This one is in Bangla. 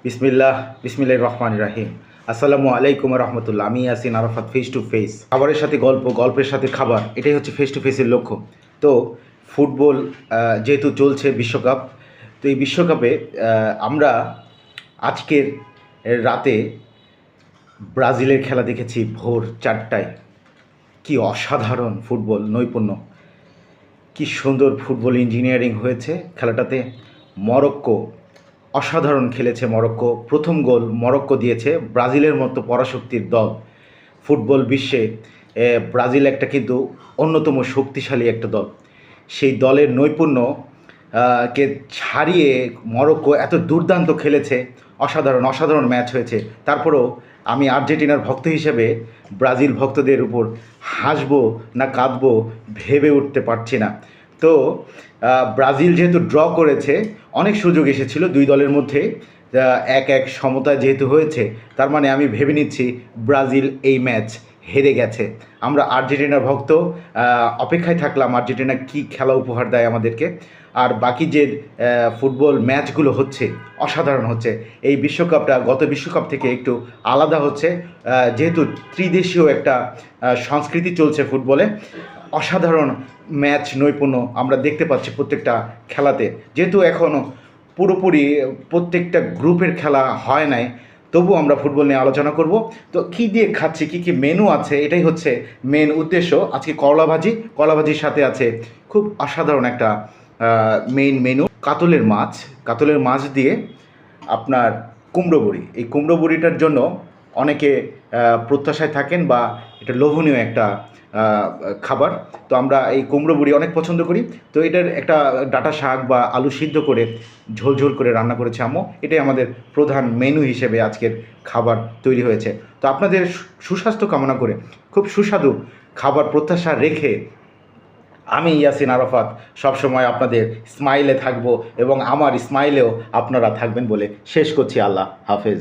বিসমিল্লাহ বিসমিল্লাহির রহমানির রাহিম। আসসালামু আলাইকুম রহমতুল্লাহ। আমি Yasin Arafat. Face to face, খাবারের সাথে গল্প, গল্পের সাথে খাবার, এটাই হচ্ছে ফেস টু ফেসের লক্ষ্য। তো ফুটবল যেহেতু চলছে বিশ্বকাপ, তো এই বিশ্বকাপে আমরা আজকের রাতে ব্রাজিলের খেলা দেখেছি ভোর 4টায়। কি অসাধারণ ফুটবল নৈপুণ্য, কি সুন্দর ফুটবল ইঞ্জিনিয়ারিং হয়েছে খেলাটাতে। মরক্কো অসাধারণ খেলেছে। মরক্কো প্রথম গোল মরক্কো দিয়েছে। ব্রাজিলের মতো পরাশক্তির দল ফুটবল বিশ্বে, ব্রাজিল একটা কিন্তু অন্যতম শক্তিশালী একটা দল। সেই দলের নৈপুণ্য কে ছাড়িয়ে মরক্কো এত দুর্দান্ত খেলেছে। অসাধারণ অসাধারণ ম্যাচ হয়েছে। তারপরেও আমি আর্জেন্টিনার ভক্ত হিসেবে ব্রাজিল ভক্তদের উপর হাসবো না কাঁদবো ভেবে উঠতে পারছি না। তো ব্রাজিল যেহেতু ড্র করেছে, অনেক সুযোগ এসেছিল দুই দলের মধ্যে, এক এক সমতা যেহেতু হয়েছে, তার মানে আমি ভেবে নিচ্ছি ব্রাজিল এই ম্যাচ হেরে গেছে। আমরা আর্জেন্টিনার ভক্ত, অপেক্ষায় থাকলাম আর্জেন্টিনা কী খেলা উপহার দেয় আমাদেরকে। আর বাকি যে ফুটবল ম্যাচগুলো হচ্ছে অসাধারণ হচ্ছে। এই বিশ্বকাপটা গত বিশ্বকাপ থেকে একটু আলাদা হচ্ছে, যেহেতু ত্রিদেশীয় একটা সংস্কৃতি চলছে ফুটবলে। অসাধারণ ম্যাচ নৈপুণ্য আমরা দেখতে পাচ্ছি প্রত্যেকটা খেলাতে। যেহেতু এখনও পুরোপুরি প্রত্যেকটা গ্রুপের খেলা হয় নাই, তবু আমরা ফুটবল নিয়ে আলোচনা করব। তো কী দিয়ে খাচ্ছি, কী কী মেনু আছে, এটাই হচ্ছে মেন উদ্দেশ্য। আজকে করলা ভাজি, করলা ভাজির সাথে আছে খুব অসাধারণ একটা মেইন মেনু, কাতলের মাছ দিয়ে আপনার কুমড়ো বড়ি। এই কুমড়ো বড়িটার জন্য অনেকে প্রত্যাশায় থাকেন, বা এটা লোভনীয় একটা খাবার। তো আমরা এই কুমড়ো বড়ি অনেক পছন্দ করি। তো এটার একটা ডাঁটা শাক বা আলু সিদ্ধ করে ঝোল ঝোল করে রান্না করেছে আম্মু। এটাই আমাদের প্রধান মেনু হিসেবে আজকের খাবার তৈরি হয়েছে। তো আপনাদের সুস্বাস্থ্য কামনা করে, খুব সুস্বাদু খাবার প্রত্যাশা রেখে, আমি ইয়াসিন আরাফাত সবসময় আপনাদের স্মাইলে থাকবো এবং আমার স্মাইলেও আপনারা থাকবেন বলে শেষ করছি। আল্লাহ হাফেজ।